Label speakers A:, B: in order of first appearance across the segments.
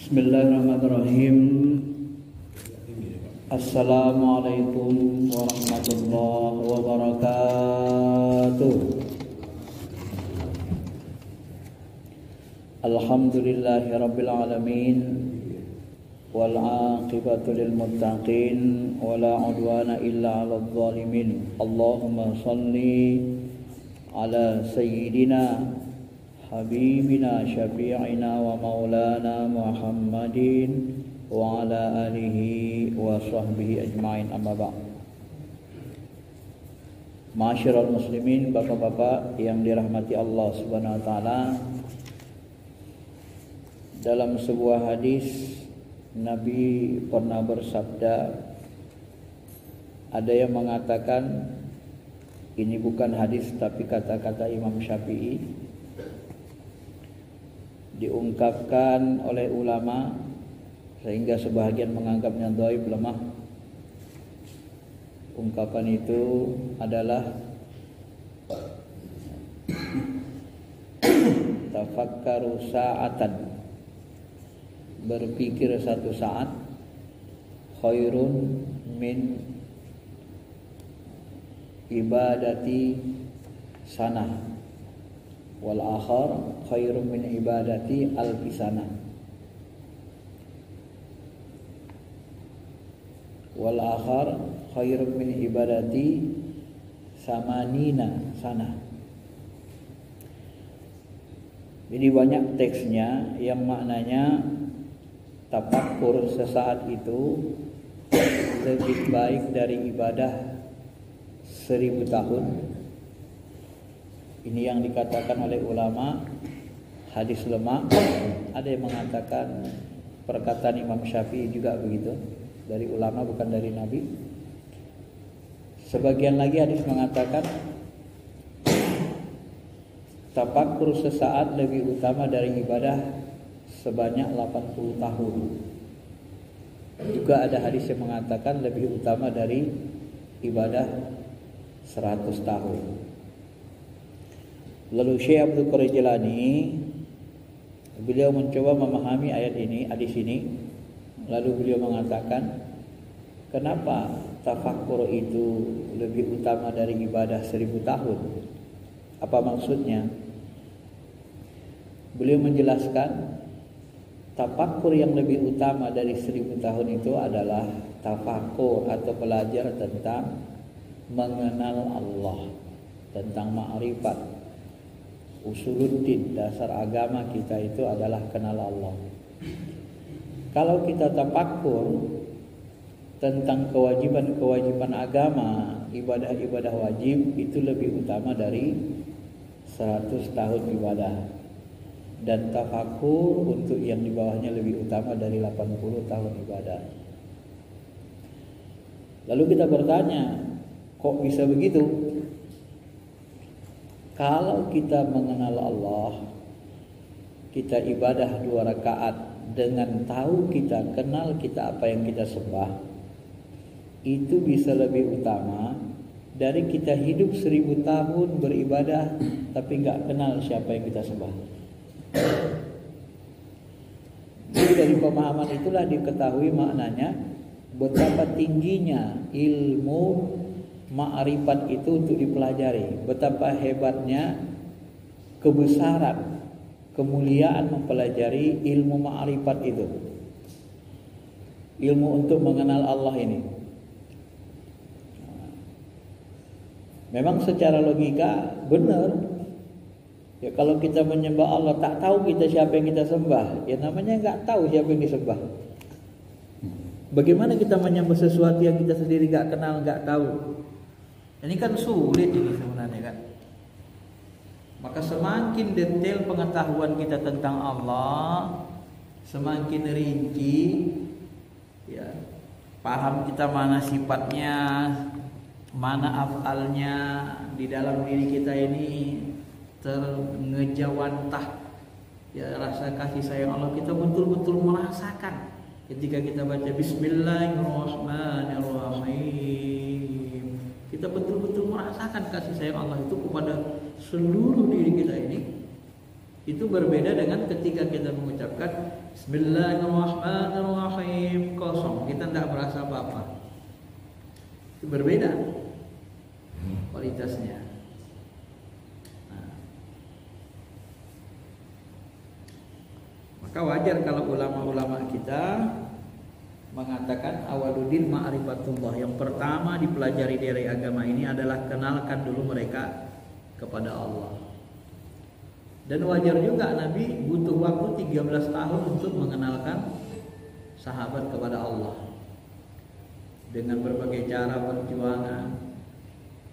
A: Bismillahirrahmanirrahim. Assalamualaikum warahmatullahi wabarakatuh. Alhamdulillahirabbil alamin wal 'aqibatu lil muttaqin wala 'udwana illa 'alal zalimin. Allahumma shalli ala sayyidina habibina syafi'ina wa maulana Muhammadin wa ala alihi wa sahbihi ajma'in, amma ba'd. Ma'asyiral muslimin, bapak-bapak yang dirahmati Allah Subhanahu wa taala, dalam sebuah hadis Nabi pernah bersabda, ada yang mengatakan ini bukan hadis tapi kata-kata Imam Syafi'i, diungkapkan oleh ulama sehingga sebahagian menganggapnya dhaif, lemah. Ungkapan itu adalah tafakkaru sa'atan, berpikir satu saat, khairun min ibadati sanah, wal akhar khairun min ibadati alfisana, wal akhar khairun min ibadati samanina sana. Jadi banyak teksnya yang maknanya tafakkur sesaat itu lebih baik dari ibadah 1000 tahun. Ini yang dikatakan oleh ulama hadis lemah. Ada yang mengatakan perkataan Imam Syafi'i juga begitu, dari ulama bukan dari Nabi. Sebagian lagi hadis mengatakan tafakkur sesaat lebih utama dari ibadah sebanyak 80 tahun. Juga ada hadis yang mengatakan lebih utama dari ibadah 100 tahun. Lalu Syekh Abdul Qadir Jilani, beliau mencoba memahami ayat ini, hadis ini. Lalu beliau mengatakan, kenapa tafakkur itu lebih utama dari ibadah 1000 tahun? Apa maksudnya? Beliau menjelaskan, tafakkur yang lebih utama dari 1000 tahun itu adalah tafakkur atau belajar tentang mengenal Allah, tentang ma'rifat. Usuluddin, dasar agama kita itu adalah kenal Allah. Kalau kita tafakkur tentang kewajiban-kewajiban agama, ibadah-ibadah wajib, itu lebih utama dari 100 tahun ibadah. Dan tafakkur untuk yang di bawahnya lebih utama dari 80 tahun ibadah. Lalu kita bertanya, kok bisa begitu? Kalau kita mengenal Allah, kita ibadah 2 rakaat dengan tahu kita, kenal kita apa yang kita sembah, itu bisa lebih utama dari kita hidup 1000 tahun beribadah tapi nggak kenal siapa yang kita sembah. Jadi dari pemahaman itulah diketahui maknanya betapa tingginya ilmu ma'rifat itu untuk dipelajari, betapa hebatnya, kebesaran, kemuliaan mempelajari ilmu ma'rifat itu, ilmu untuk mengenal Allah ini. Memang secara logika benar ya, kalau kita menyembah Allah tak tahu kita siapa yang kita sembah, ya namanya nggak tahu siapa yang disembah. Bagaimana kita menyembah sesuatu yang kita sendiri nggak kenal, nggak tahu? Ini kan sulit ini sebenarnya kan. Maka semakin detail pengetahuan kita tentang Allah, semakin rinci ya, paham kita mana sifatnya, mana afalnya di dalam diri kita ini ternejawantah ya, rasa kasih sayang Allah kita betul-betul merasakan ketika kita baca Bismillahirrahmanirrahim. Kita betul-betul merasakan kasih sayang Allah itu kepada seluruh diri kita ini. Itu berbeda dengan ketika kita mengucapkan Bismillahirrahmanirrahim, kosong, kita tidak merasa apa-apa. Itu berbeda kualitasnya. Nah, maka wajar kalau ulama-ulama kita mengatakan awaluddin ma'rifatullah. Yang pertama dipelajari dari agama ini adalah kenalkan dulu mereka kepada Allah. Dan wajar juga Nabi butuh waktu 13 tahun untuk mengenalkan sahabat kepada Allah, dengan berbagai cara perjuangan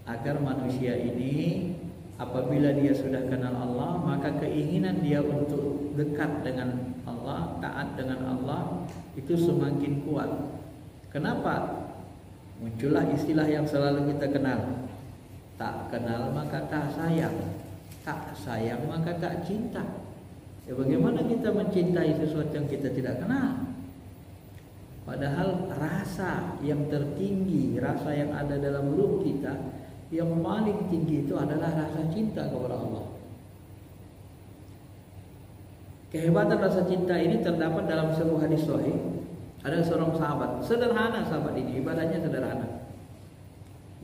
A: agar manusia ini apabila dia sudah kenal Allah, maka keinginan dia untuk dekat dengan Allah, taat dengan Allah itu semakin kuat. Kenapa? Muncullah istilah yang selalu kita kenal, tak kenal maka tak sayang, tak sayang maka tak cinta. Ya, bagaimana kita mencintai sesuatu yang kita tidak kenal? Padahal rasa yang tertinggi, rasa yang ada dalam ruh kita, yang paling tinggi itu adalah rasa cinta kepada Allah. Kehebatan rasa cinta ini terdapat dalam sebuah hadis sahih. Ada seorang sahabat, sederhana sahabat ini, ibadahnya sederhana.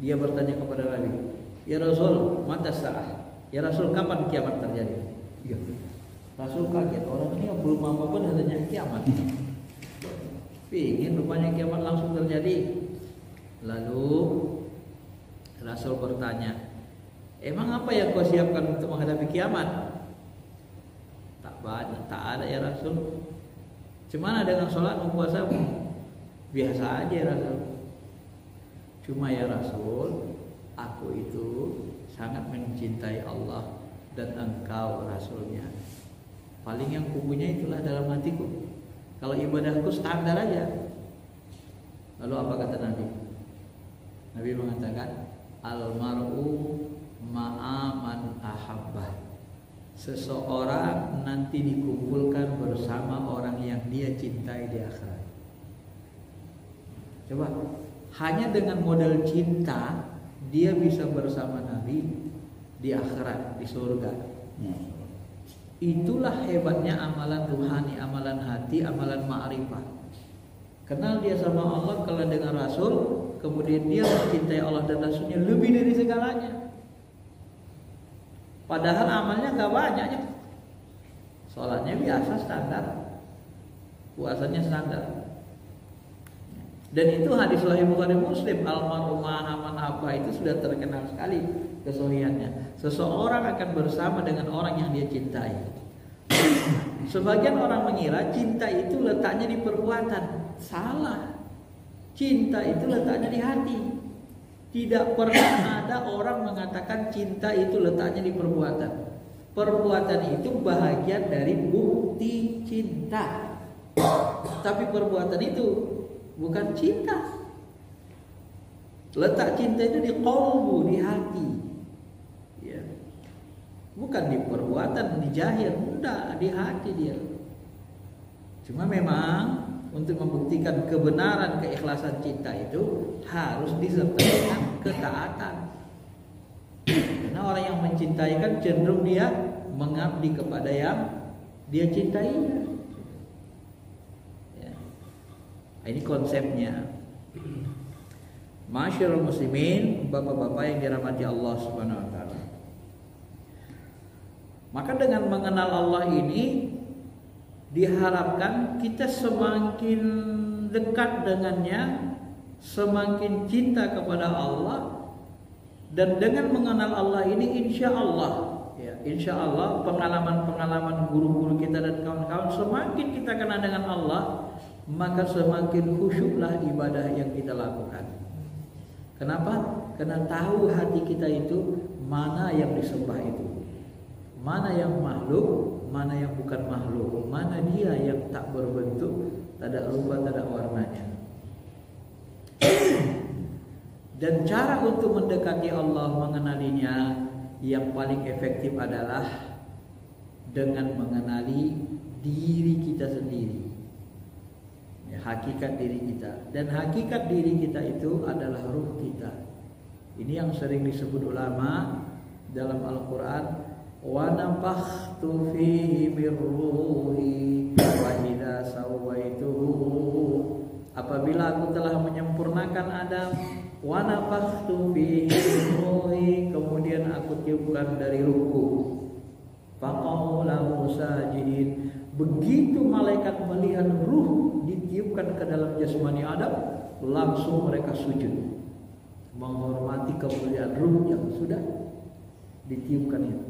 A: Dia bertanya kepada Nabi, "Ya Rasul, mata sa'ah?" "Ya Rasul, kapan kiamat terjadi?" Ya. Rasul kaget, orang ini belum apa-apa dah tanya kiamat. Ingin rupanya kiamat langsung terjadi. Lalu Rasul bertanya, "Emang apa yang kau siapkan untuk menghadapi kiamat?" "Tak banyak, tak ada ya Rasul. Cuma dengan sholat dan puasa biasa aja ya Rasul." "Cuma ya Rasul, aku itu sangat mencintai Allah dan engkau Rasulnya. Paling yang kupunya itulah dalam hatiku. Kalau ibadahku standar aja." Lalu apa kata Nabi? Nabi mengatakan, "Al-mar'u ma'aman ahabbah." Seseorang nanti dikumpulkan bersama orang yang dia cintai di akhirat. Coba, hanya dengan modal cinta dia bisa bersama Nabi di akhirat, di surga. Itulah hebatnya amalan ruhani, amalan hati, amalan ma'rifah. Kenal dia sama Allah, kalau dengan Rasul, kemudian dia mencintai Allah dan Rasulnya lebih dari segalanya. Padahal amalnya gak banyaknya. Sholatnya biasa standar, puasanya standar. Dan itu hadis sahih Bukhari Muslim, almaru ma'aman apa, itu sudah terkenal sekali kesohiannya. Seseorang akan bersama dengan orang yang dia cintai. Sebagian orang mengira cinta itu letaknya di perbuatan. Salah. Cinta itu letaknya di hati. Tidak pernah ada orang mengatakan cinta itu letaknya di perbuatan. Perbuatan itu bahagian dari bukti cinta. Tapi perbuatan itu bukan cinta. Letak cinta itu di qalbu, di hati. Ya. Bukan di perbuatan, di zahir, enggak, di hati dia. Cuma memang untuk membuktikan kebenaran keikhlasan cinta itu harus disertai dengan ketaatan. Karena orang yang mencintai kan cenderung dia mengabdi kepada yang dia cintai. Ya. Ini konsepnya. Masyarul muslimin, bapak-bapak yang dirahmati Allah Subhanahu wa taala. Maka dengan mengenal Allah ini diharapkan kita semakin dekat dengannya, semakin cinta kepada Allah. Dan dengan mengenal Allah ini insya Allah, ya, insya Allah pengalaman-pengalaman guru-guru kita dan kawan-kawan, semakin kita kenal dengan Allah, maka semakin khusyuklah ibadah yang kita lakukan. Kenapa? Karena tahu hati kita itu mana yang disembah itu, mana yang makhluk, mana yang bukan makhluk, mana dia yang tak berbentuk, tak ada rupa, tak ada warnanya. Dan cara untuk mendekati Allah, mengenalinya, yang paling efektif adalah dengan mengenali diri kita sendiri, ya, hakikat diri kita. Dan hakikat diri kita itu adalah ruh kita. Ini yang sering disebut ulama dalam Al-Quran, wa nafakhtu fihi min ruhi wa idza sawaituhu, apabila aku telah menyempurnakan Adam, wa nafakhtu fihi min ruhi, kemudian aku tiupkan dari ruhku, faqa'u lahu sajidin, begitu malaikat melihat ruh ditiupkan ke dalam jasmani Adam, langsung mereka sujud menghormati kemuliaan ruh yang sudah ditiupkan itu.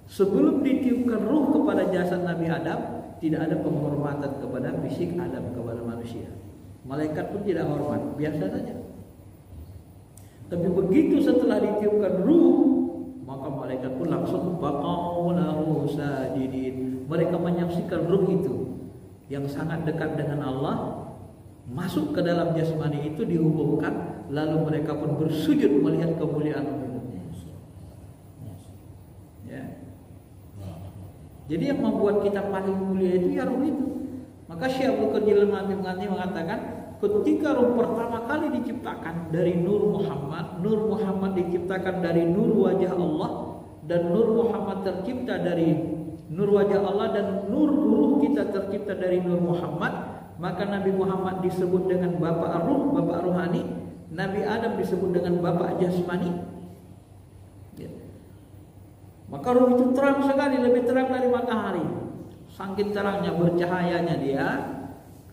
A: Sebelum ditiupkan ruh kepada jasad Nabi Adam, tidak ada penghormatan kepada fisik Adam, kepada manusia. Malaikat pun tidak hormat, biasa saja. Tapi begitu setelah ditiupkan ruh, maka malaikat pun langsung faqa'u lahu sajidin. Mereka menyaksikan ruh itu yang sangat dekat dengan Allah masuk ke dalam jasmani itu, dihubungkan, lalu mereka pun bersujud melihat kemuliaan Allah. Ya. Jadi yang membuat kita paling mulia itu ya ruh itu. Maka Syekh Abdul Qadir Al-Jilani mengatakan, ketika ruh pertama kali diciptakan dari Nur Muhammad diciptakan dari nur wajah Allah, dan Nur Muhammad tercipta dari nur wajah Allah, dan nur ruh kita tercipta dari Nur Muhammad, maka Nabi Muhammad disebut dengan Bapak Ruh, Bapak Ruhani. Nabi Adam disebut dengan Bapak Jasmani. Ya. Maka ruh itu terang sekali, lebih terang dari matahari. Saking terangnya, bercahayanya dia.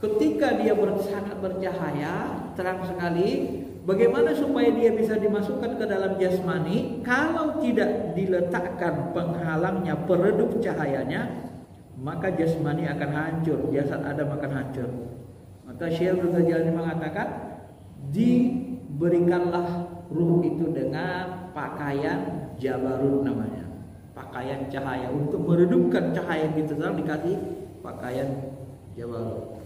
A: Ketika dia sangat bercahaya, terang sekali. Bagaimana supaya dia bisa dimasukkan ke dalam jasmani? Kalau tidak diletakkan penghalangnya, peredup cahayanya, maka jasmani akan hancur, jasad Adam akan hancur. Maka Syekh Abdul Qadir mengatakan, diberikanlah ruh itu dengan pakaian jabarut namanya, pakaian cahaya, untuk meredupkan cahaya yang terang, dikasih pakaian jabarut.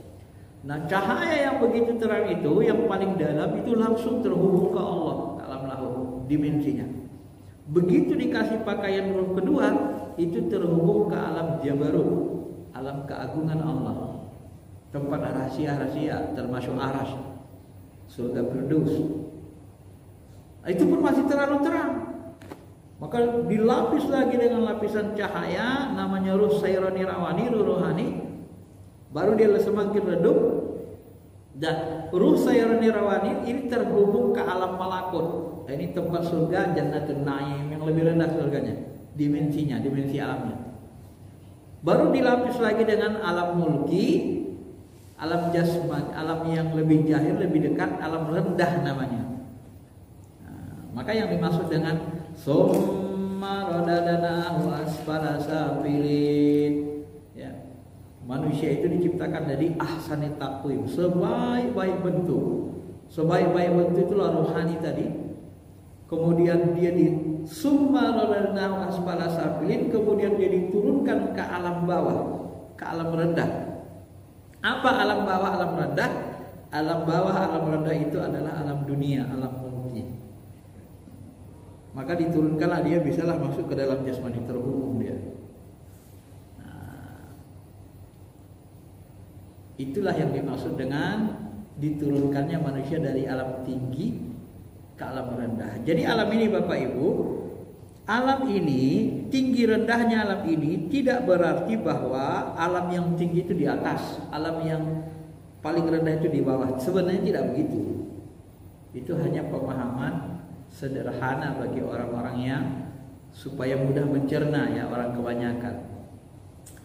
A: Nah, cahaya yang begitu terang itu, yang paling dalam itu langsung terhubung ke Allah, ke alam lahul, dimensinya. Begitu dikasih pakaian ruh kedua, itu terhubung ke alam jabarut, alam keagungan Allah, tempat rahasia-rahasia, termasuk aras, surga Firdaus. Itu pun masih terlalu terang. Maka dilapis lagi dengan lapisan cahaya, namanya ruh sayrani rawani, ruh rohani. Baru dia semakin redup. Dan ruh sayrani rawani ini terhubung ke alam malakut. Ini tempat surga Jannatun Naim, yang lebih rendah surganya, dimensinya, dimensi alamnya. Baru dilapis lagi dengan alam mulki, alam jasmani, alam yang lebih jahil, lebih dekat, alam rendah namanya. Nah, maka yang dimaksud dengan summa radadnahu asfala safilin, ya, manusia itu diciptakan dari ahsanit taqwim, sebaik-baik bentuk. Sebaik-baik bentuk itulah rohani tadi. Kemudian dia di summa radadnahu asfala safilin, kemudian dia diturunkan ke alam bawah, ke alam rendah. Apa alam bawah, alam rendah? Alam bawah, alam rendah itu adalah alam dunia, alam mulki. Maka diturunkanlah dia, bisalah masuk ke dalam jasmani, terhubung dia. Nah, itulah yang dimaksud dengan diturunkannya manusia dari alam tinggi ke alam rendah. Jadi alam ini Bapak Ibu, alam ini, tinggi rendahnya alam ini tidak berarti bahwa alam yang tinggi itu di atas, alam yang paling rendah itu di bawah. Sebenarnya tidak begitu. Itu hanya pemahaman sederhana bagi orang-orang yang supaya mudah mencerna, ya, orang kebanyakan.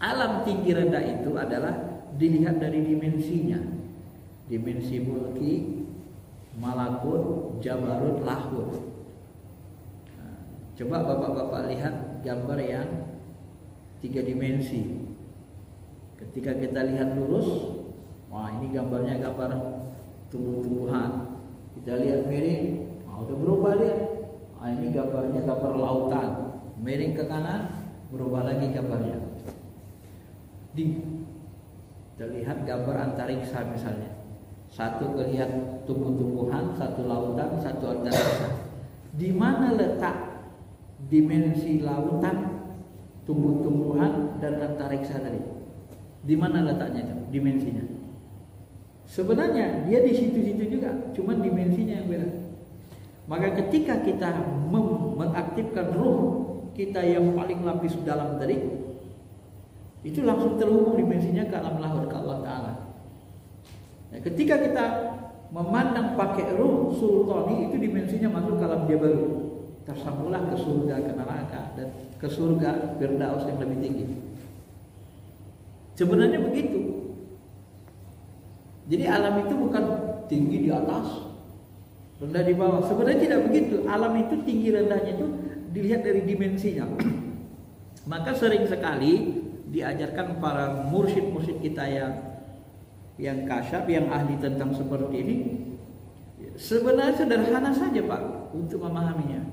A: Alam tinggi rendah itu adalah dilihat dari dimensinya. Dimensi mulki, malakut, jabarut, lahut. Nah, coba bapak-bapak lihat gambar yang 3 dimensi. Ketika kita lihat lurus, wah, ini gambarnya gambar tumbuh-tumbuhan. Kita lihat miring, udah berubah dia. Nah, ini gambarnya gambar lautan. Miring ke kanan, berubah lagi gambarnya. Kita lihat gambar antariksa misalnya. Satu kelihatan tumbuh-tumbuhan, satu lautan, satu antariksa. Di mana letak dimensi lautan, tumbuh-tumbuhan, dan antariksa tadi? Di mana letaknya itu? Dimensinya. Sebenarnya dia di situ-situ juga, cuman dimensinya yang beda. Maka ketika kita mengaktifkan ruh kita yang paling lapis dalam tadi, itu langsung terhubung dimensinya ke alam lahir, ke Allah Ta'ala. Nah, ketika kita memandang pakai ruh sultani, itu dimensinya masuk ke alam dia baru, tersambunglah ke surga, ke neraka, dan ke surga Firdaus yang lebih tinggi. Sebenarnya begitu. Jadi alam itu bukan tinggi di atas, rendah di bawah. Sebenarnya tidak begitu. Alam itu tinggi rendahnya itu dilihat dari dimensinya. Maka sering sekali diajarkan para mursyid-mursyid kita yang kasyaf, yang ahli tentang seperti ini. Sebenarnya sederhana saja Pak untuk memahaminya.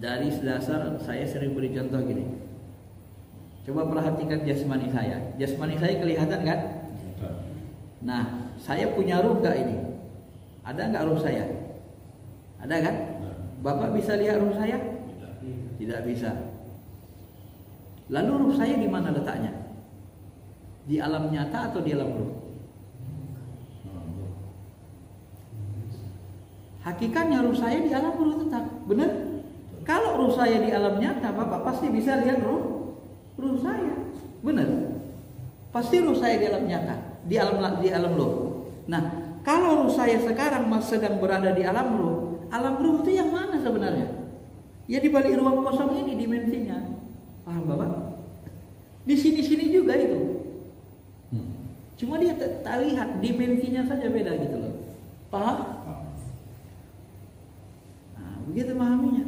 A: Dari dasar saya sering beri contoh gini. Coba perhatikan jasmani saya. Jasmani saya kelihatan kan? Nah, saya punya ruh gak ini? Ada gak ruh saya? Ada kan? Bapak bisa lihat ruh saya? Tidak bisa. Lalu ruh saya di mana letaknya? Di alam nyata atau di alam ruh? Hakikatnya ruh saya di alam ruh tetap. Benar? Kalau ruh saya di alam nyata, Bapak pasti bisa lihat ruh saya. Benar? Pasti ruh saya di alam nyata, di alam ruh. Nah, kalau ruh saya sekarang masih sedang berada di alam ruh itu yang mana sebenarnya? Ya di balik ruang kosong ini dimensinya. Paham Bapak? Di sini-sini juga itu. Cuma dia tak lihat, dimensinya saja beda gitu loh. Paham? Nah, begitu memahaminya.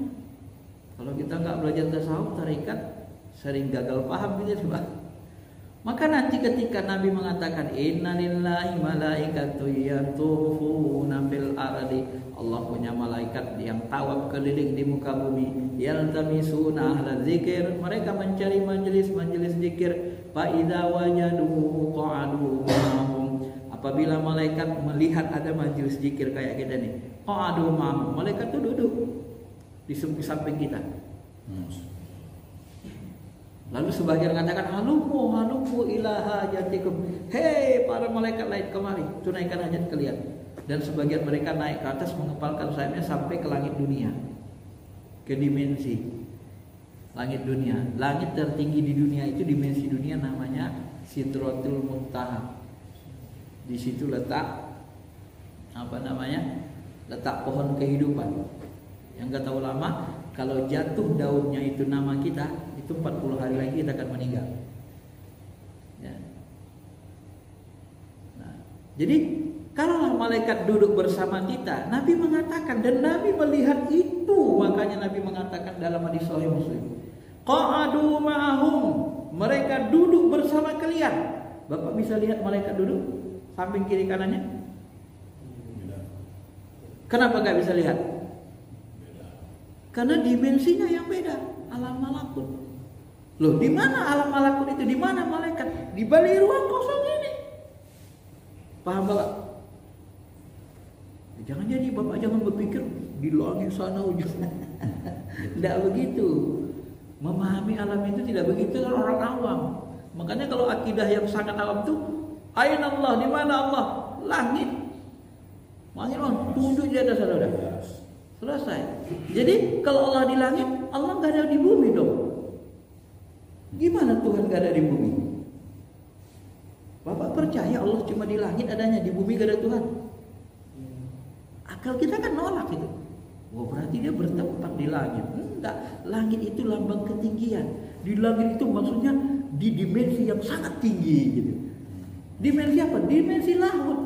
A: Kalau kita nggak belajar tasawuf, tarekat, sering gagal paham gitu coba. Maka nanti ketika Nabi mengatakan innalillahi malaikatu yatufuna fil ardi, Allah punya malaikat yang tawaf keliling di muka bumi, yaltamisuna ahla zikir, mereka mencari majelis-majelis zikir, fa idza wajadu qa'adu ma'hum, apabila malaikat melihat ada majelis zikir kayak kita nih, qa'adu ma'hum, malaikat itu duduk di samping kita. Lalu sebagian mengatakan halumu ila hajatikum, hei para malaikat lain kemari, tunaikan hajat kalian. Dan sebagian mereka naik ke atas mengepalkan sayapnya sampai ke langit dunia, ke dimensi langit dunia. Langit tertinggi di dunia itu dimensi dunia namanya Sidratul Muntaha. Di situ letak letak pohon kehidupan. Yang kata ulama, kalau jatuh daunnya itu nama kita, itu 40 hari lagi kita akan meninggal. Ya. Nah, jadi kalaulah malaikat duduk bersama kita, Nabi mengatakan, dan Nabi melihat itu, makanya Nabi mengatakan dalam hadis Sahih Muslim, qa'adu ma'ahum, mereka duduk bersama kalian. Bapak bisa lihat malaikat duduk samping kiri kanannya? Kenapa gak bisa lihat? Karena dimensinya yang beda, alam malakut. Loh, di mana alam malakut itu? Di mana malaikat? Di balik ruang kosong ini. Paham Bapak? Jangan jadi Bapak jangan berpikir di langit sana ujungnya. Tidak begitu. Memahami alam itu tidak begitu orang awam. Makanya kalau akidah yang sangat awam itu, aina Allah, di mana Allah? Langit. Makanya tunduk di atas sana udah. Selesai. Jadi kalau Allah di langit, Allah nggak ada di bumi dong. Gimana Tuhan nggak ada di bumi? Bapak percaya Allah cuma di langit adanya, di bumi nggak ada Tuhan? Akal kita kan nolak itu. Wah, berarti dia bertempat di langit. Enggak, langit itu lambang ketinggian. Di langit itu maksudnya di dimensi yang sangat tinggi gitu. Dimensi apa? Dimensi laut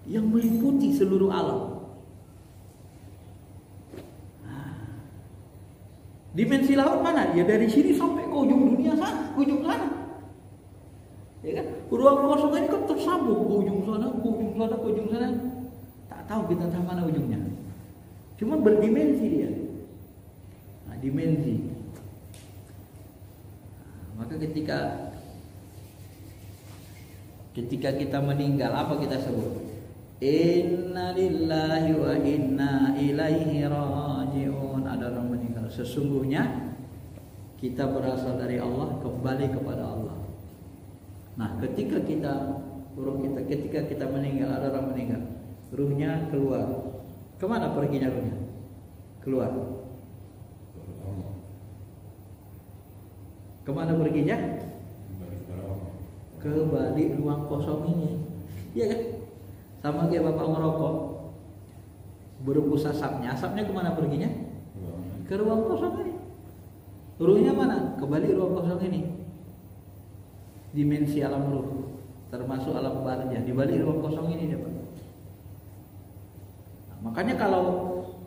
A: yang meliputi seluruh alam. Dimensi laut mana? Ya dari sini sampai ke ujung dunia sana, ujung sana. Ya kan? Ruang kosong ini kan tersambung ke ujung sana, ke ujung sana, ke ujung sana. Tak tahu kita tahu mana ujungnya. Cuma berdimensi dia. Nah, dimensi. Maka ketika kita meninggal, apa kita sebut? Inna lillahi wa inna ilaihi raji'un. Ada orang meninggal. Sesungguhnya kita berasal dari Allah, kembali kepada Allah. Nah, ketika kita meninggal, ada orang meninggal, ruhnya keluar. Kemana perginya ruhnya? keluar. Kemana perginya? Ke balik ruang kosong ini. Iya kan? Sama kayak bapak ngerokok, berembus asapnya kemana perginya? Ke ruang kosong ini. Ruhnya mana? Ke balik ruang kosong ini. Dimensi alam ruh, termasuk alam barzah, di balik ruang kosong ini dia, Pak. Nah, makanya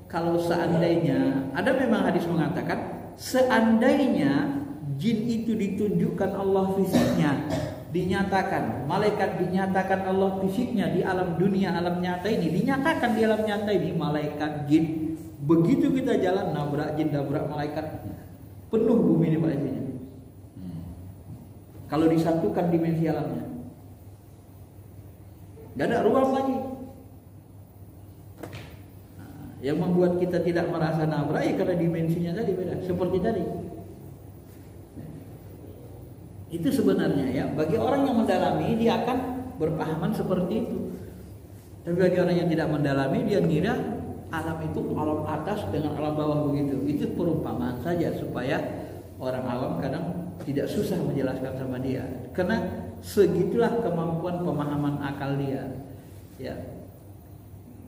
A: kalau seandainya ada, memang hadis mengatakan seandainya jin itu ditunjukkan Allah fisiknya, dinyatakan, malaikat dinyatakan Allah fisiknya di alam dunia, alam nyata ini, dinyatakan di alam nyata ini, malaikat, jin, begitu kita jalan nabrak jin, nabrak malaikat, penuh bumi ini Pak isinya. Kalau disatukan dimensi alamnya, gak ada ruang lagi. Nah, yang membuat kita tidak merasa nabrak ya karena dimensinya tadi beda, seperti tadi. Itu sebenarnya ya, bagi orang yang mendalami dia akan berpahaman seperti itu. Tapi bagi orang yang tidak mendalami, dia ngira alam itu alam atas dengan alam bawah begitu. Itu perumpamaan saja supaya orang awam kadang tidak susah menjelaskan sama dia. Karena segitulah kemampuan pemahaman akal dia. Ya.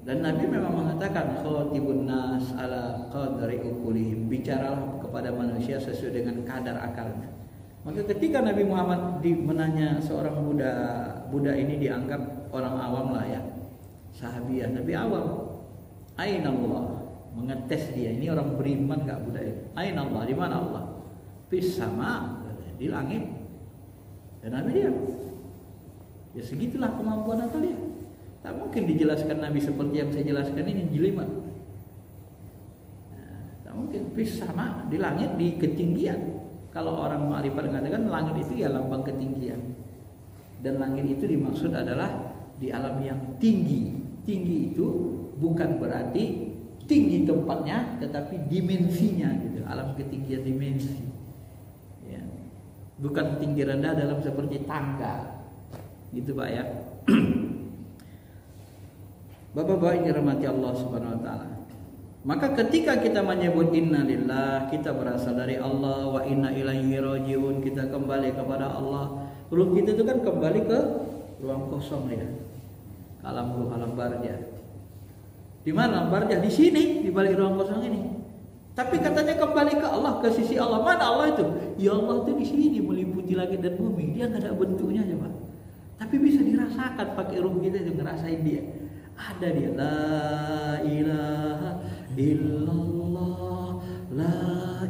A: Dan Nabi memang mengatakan khatibun nas ala qadri uqulihim, bicaralah kepada manusia sesuai dengan kadar akalnya. Maka ketika Nabi Muhammad menanya seorang budak ini dianggap orang awam lah ya, sahabiah, Nabi awam. Aina Allah, mengetes dia, ini orang beriman gak budak ini. Aina Allah, di mana Allah? Fis sama, di langit. Dan Nabi diam. Ya segitulah kemampuan akal dia. Tak mungkin dijelaskan Nabi seperti yang saya jelaskan ini jelimet. Nah, tak mungkin. Fis sama, di langit, di ketinggian. Kalau orang ma'rifat mengatakan langit itu ya lambang ketinggian. Dan langit itu dimaksud adalah di alam yang tinggi. Tinggi itu bukan berarti tinggi tempatnya, tetapi dimensinya gitu. Alam ketinggian dimensi. Ya. Bukan tinggi rendah dalam seperti tangga. Gitu Pak ya. Bapak-bapak yang dirahmati Allah Subhanahu wa taala. Maka ketika kita menyebut inna lillah, kita berasal dari Allah, wa inna ilaihi rajiun, kita kembali kepada Allah. Ruh kita itu kan kembali ke ruang kosong ya. Alam ruh, alam barzah. Di mana alam barzah? Di sini, di balik ruang kosong ini. Tapi katanya kembali ke Allah, ke sisi Allah. Mana Allah itu? Ya Allah itu di sini meliputi langit dan bumi. Dia nggak ada bentuknya coba. Tapi bisa dirasakan pakai ruh kita itu, ngerasain dia. Ada dia, la ilaha illallah, la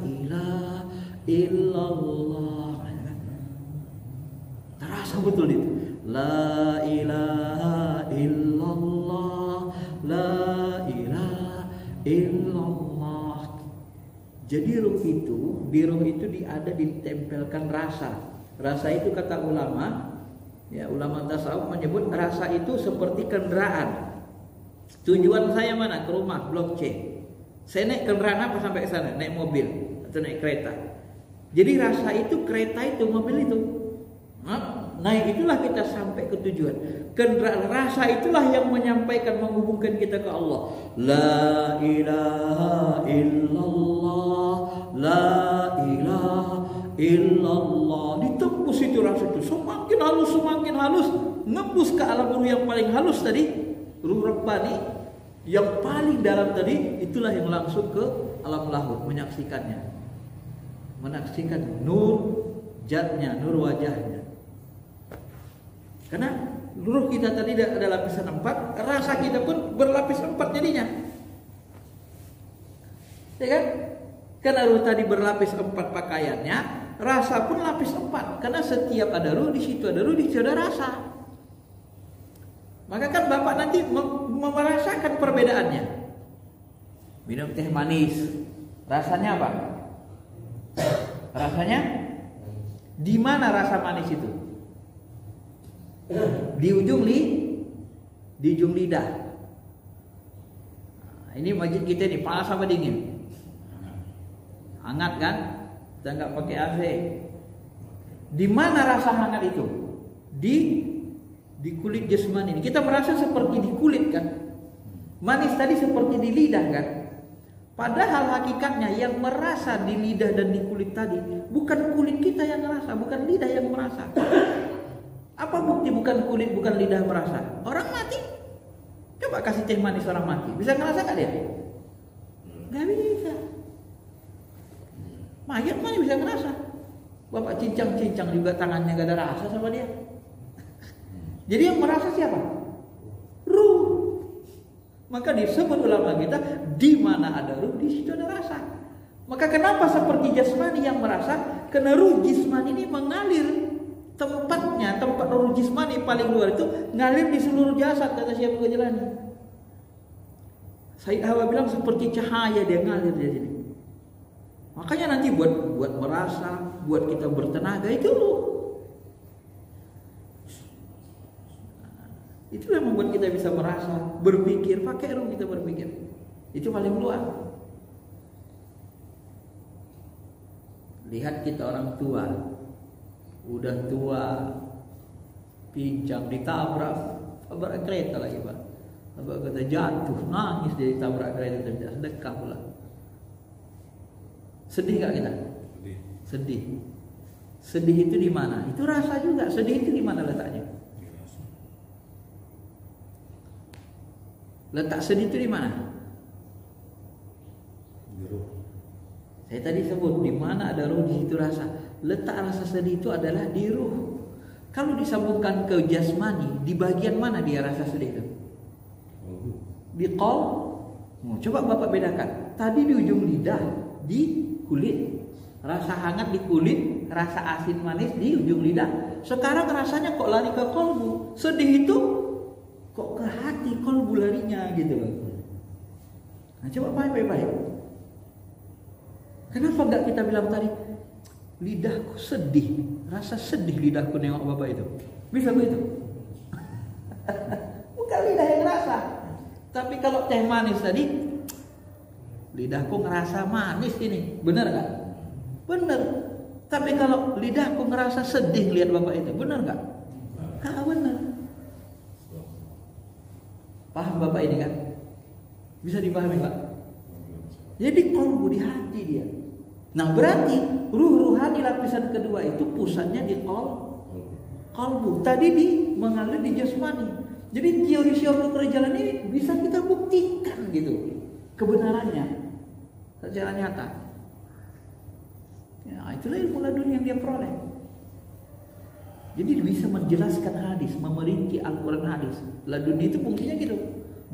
A: ilaha illallah. Terasa betul itu. La ilaha illallah, la ilaha illallah. Jadi ruh itu, di ruh itu ada ditempelkan rasa. Rasa itu kata ulama, ya ulama tasawuf menyebut rasa itu seperti kendaraan. Tujuan saya mana? Ke rumah, Blok C. Saya naik kendaraan apa sampai ke sana? Naik mobil atau naik kereta. Jadi rasa itu, kereta itu, mobil itu. Naik itulah kita sampai ke tujuan. Kendaraan rasa itulah yang menyampaikan, menghubungkan kita ke Allah. La ilaha illallah, la ilaha illallah. Ditembus itu rasa itu. Semakin halus, nembus ke alam ruh yang paling halus tadi. Ruh Rabbani yang paling dalam tadi, itulah yang langsung ke alam lahut, menyaksikannya, nur zatnya, nur wajahnya. Karena ruh kita tadi ada lapisan 4, rasa kita pun berlapis 4 jadinya, ya kan? Karena ruh tadi berlapis 4 pakaiannya, rasa pun lapis 4. Karena setiap ada ruh, di situ ada ruh, di situ ada rasa. Maka kan Bapak nanti merasakan perbedaannya. Minum teh manis, rasanya apa? Rasanya di mana rasa manis itu? Di ujung lidah. Nah, ini masjid kita nih, panas apa dingin? Hangat kan? Kita nggak pakai AC. Di mana rasa hangat itu? Di kulit jasmani ini. Kita merasa seperti di kulit kan. Manis tadi seperti di lidah kan. Padahal hakikatnya yang merasa di lidah dan di kulit tadi bukan kulit kita yang merasa, bukan lidah yang merasa. Apa bukti bukan kulit, bukan lidah merasa? Orang mati. Coba kasih teh manis orang mati, bisa ngerasa gak dia? Gak bisa. Mayat mana bisa ngerasa? Bapak cincang-cincang juga tangannya gak ada rasa sama dia. Jadi yang merasa siapa? Ruh. Maka disebut ulama kita, di mana ada ruh, di situ ada rasa. Maka kenapa seperti jasmani yang merasa? Karena ruh jasmani ini mengalir tempatnya, tempat ruh jasmani paling luar itu ngalir di seluruh jasad, kata Syekh Jalani. Sayyid Hawa bilang seperti cahaya dia ngalir di sini. Makanya nanti buat merasa, buat kita bertenaga itu ruh. Itulah yang membuat kita bisa merasa, berpikir, pakai ruh kita berpikir. Itu paling luar. Lihat kita orang tua, udah tua, pincang, ditabrak kereta lagi Pak. Tabrak kereta jatuh, nangis dia ditabrak kereta, tidak sedekah pula. Sedih gak kita? Sedih. Sedih itu di mana? Itu rasa juga. Sedih itu di mana letaknya? Letak sedih itu di mana? Saya tadi sebut di mana ada ruh di situ rasa. Letak rasa sedih itu adalah di ruh. Kalau disambungkan ke jasmani, di bagian mana dia rasa sedih itu? Di qalb. Coba Bapak bedakan. Tadi di ujung lidah, di kulit. Rasa hangat di kulit, rasa asin manis di ujung lidah. Sekarang rasanya kok lari ke kolbu. Sedih itu kok ke hati, kolbu larinya gitu loh. Nah coba baik-baik. Kenapa enggak kita bilang tadi lidahku sedih, rasa sedih lidahku nengok Bapak itu? Bisa begitu? Bukan lidah yang rasa. Tapi kalau teh manis tadi, lidahku ngerasa manis ini, benar nggak? Benar. Tapi kalau lidahku ngerasa sedih lihat Bapak itu, benar nggak? Nggak benar. Paham Bapak ini kan? Bisa dipahami Pak? Jadi kolbu di hati dia. Nah berarti ruh ruhani lapisan kedua itu pusatnya di kolbu. Tadi mengalir di jasmani. Jadi teori Syaikhul Jalani ini bisa kita buktikan gitu kebenarannya secara nyata. Ya, itulah ilmu laduni yang dia peroleh. Jadi bisa menjelaskan hadis, memerinci Al-Quran hadis. Laduni itu fungsinya gitu.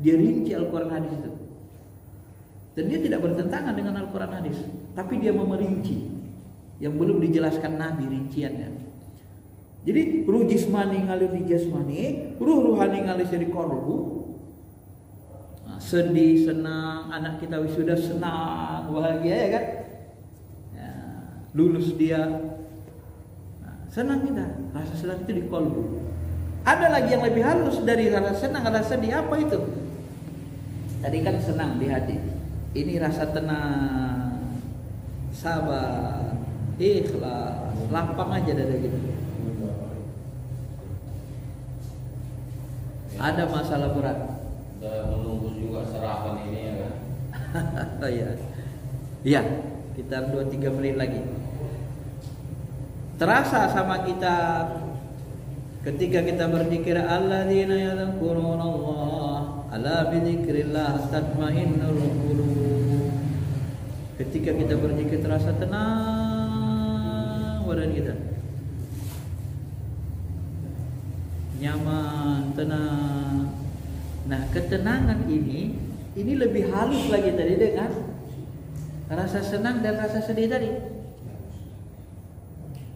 A: Dia rinci Al-Quran hadis itu. Dan dia tidak bertentangan dengan Al-Quran hadis, tapi dia memerinci yang belum dijelaskan Nabi rinciannya. Jadi ruh jismani ngalir di jasmani, ruh ruhani ngalir di kolbu. Nah, sedih, senang, anak kita wisuda senang, bahagia ya kan? Ya, lulus dia, nah, senang kita, rasa senang itu di kolbu. Ada lagi yang lebih halus dari rasa senang, rasa sedih, apa itu? Tadi kan senang di hati. Ini rasa tenang, sabar, ikhlas, lapang aja dari gitu. Ada masalah berat.
B: Sudah menunggu juga sarapan ini ya kan?
A: Oh iya. Iya, sekitar 2-3 menit lagi. Terasa sama kita ketika kita berzikir alladzina yadhkurunallah ala bidzikrillah tatmainnul qulub. Ketika kita berzikir terasa tenang badan kita. Nyaman, tenang. Nah, ketenangan ini lebih halus lagi tadi dengan rasa senang dan rasa sedih tadi.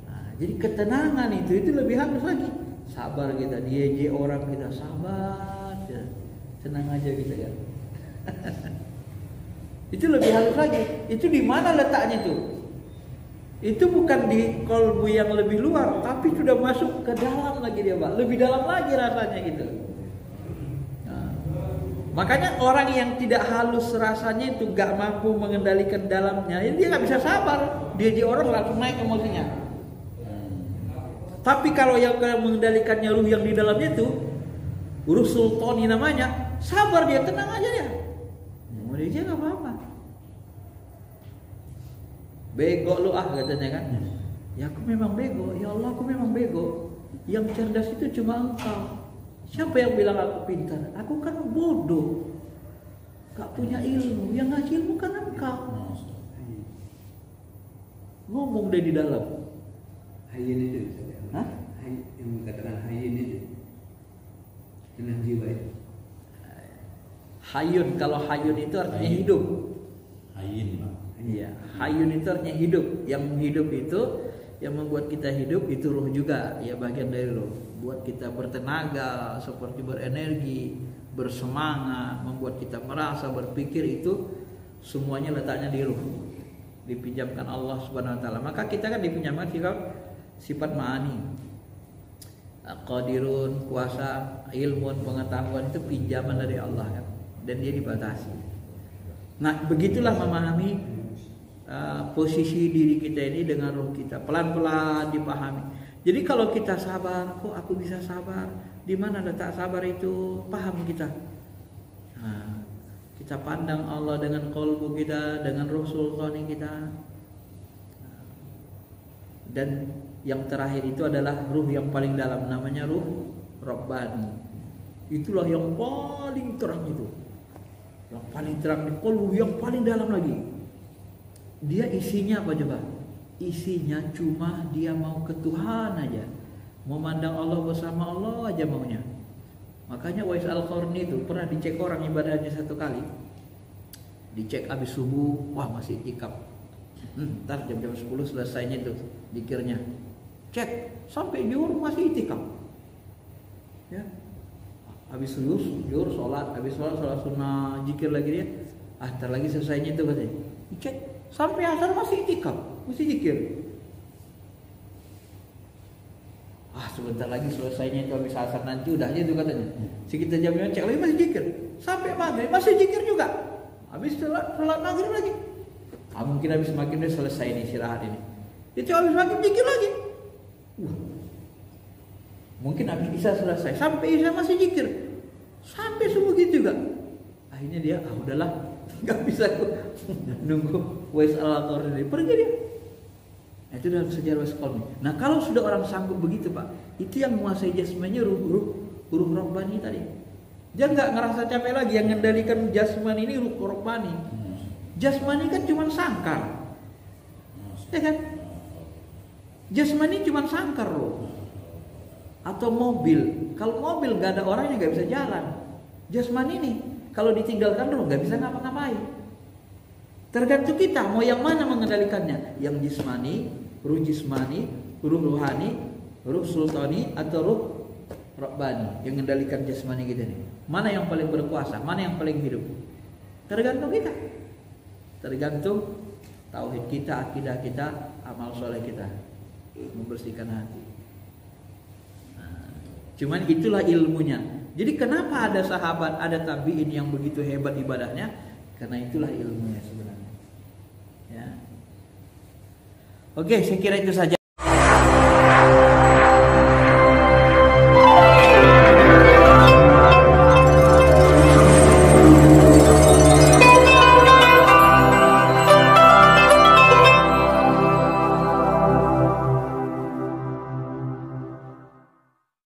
A: Nah, jadi ketenangan itu lebih halus lagi. Sabar kita, dia orang kita sabar, ya. Tenang aja gitu ya. Itu lebih halus lagi. Itu di mana letaknya tuh? Itu bukan di kolbu yang lebih luar, tapi sudah masuk ke dalam lagi dia Pak. Lebih dalam lagi rasanya gitu. Nah, makanya orang yang tidak halus rasanya itu gak mampu mengendalikan dalamnya, dia gak bisa sabar. Dia orang langsung naik emosinya. Tapi kalau yang mengendalikannya ruh yang di dalamnya itu, ruh sultani namanya, sabar dia, tenang aja dia. Dia gak apa-apa. Bego lu katanya kan. Ya aku memang bego, ya Allah aku memang bego. Yang cerdas itu cuma engkau. Siapa yang bilang aku pintar? Aku kan bodoh, gak punya ilmu. Yang ngasih ilmu kan engkau. Ngomong deh di dalam.
C: Hayyin itu,
A: Hah?
C: Yang dikatakan hayyin itu, tenang jiwa itu.
A: Hayun, kalau hayun itu artinya hidup.
B: Hayin, Pak.
A: Iya, hayun itu artinya hidup. Yang hidup itu, yang membuat kita hidup itu ruh juga, ya bagian dari ruh. Buat kita bertenaga, seperti berenergi, bersemangat, membuat kita merasa, berpikir itu semuanya letaknya di ruh. Dipinjamkan Allah Subhanahu wa taala. Maka kita kan dipinjamkan sifat ma'ani. Qadirun, kuasa, ilmun, pengetahuan itu pinjaman dari Allah kan. Dan dia dibatasi. Nah, begitulah memahami posisi diri kita ini dengan ruh kita. Pelan-pelan dipahami. Jadi kalau kita sabar, kok aku bisa sabar? Di mana letak sabar itu? Paham kita. Nah, kita pandang Allah dengan qalbu kita, dengan ruh sultani kita. Dan yang terakhir itu adalah ruh yang paling dalam, namanya ruh Rabbani. Itulah yang paling terang itu. Yang paling terang di qalbu, yang paling dalam lagi. Dia isinya apa coba? Isinya cuma dia mau ke Tuhan aja. Memandang Allah bersama Allah aja maunya. Makanya Wais Al-Qarni itu pernah dicek orang ibadahnya satu kali. Dicek habis subuh, wah masih iktikaf. Ntar jam-jam 10 selesainya itu zikirnya. Cek sampai zuhur masih iktikaf. Ya. Habis zuhur sholat, habis sholat sunnah, zikir lagi dia. Ntar lagi selesainya itu katanya. Dicek sampai asar masih iktikaf, masih zikir. Sebentar lagi selesainya itu habis asar nanti udah aja itu katanya. Sekitar jam 5 cek lagi masih zikir. Sampai maghrib masih zikir juga. Habis sholat maghrib lagi. Mungkin habis maghrib dia selesai nih istirahat ini. Dia habis maghrib zikir lagi. Mungkin habis isya selesai. Sampai isya masih zikir. Sampai subuh gitu juga. Akhirnya dia udahlah, nggak bisa nunggu Wais Al-Qarni pergi dia. Itu dalam sejarah Wais Al-Qarni. Nah kalau sudah orang sanggup begitu Pak, itu yang menguasai jasmaninya ruh Rabbani tadi. Dia nggak ngerasa capek lagi, yang mengendalikan jasmani ini ruh Rabbani. Jasmani kan cuma sangkar, ya kan? Jasmani cuma sangkar loh. Atau mobil, kalau mobil nggak ada orangnya nggak bisa jalan. Jasmani ini kalau ditinggalkan ruh nggak bisa ngapa-ngapain. Tergantung kita mau yang mana mengendalikannya, yang jismani, ruh ruhani, ruh sultani atau ruh Rabbani yang mengendalikan jasmani kita ini. Mana yang paling berkuasa, mana yang paling hidup? Tergantung kita. Tergantung tauhid kita, akidah kita, amal soleh kita, membersihkan hati. Cuman itulah ilmunya. Jadi kenapa ada sahabat, ada tabi'in yang begitu hebat ibadahnya? Karena itulah ilmunya sebenarnya. Ya. Oke, saya kira itu saja.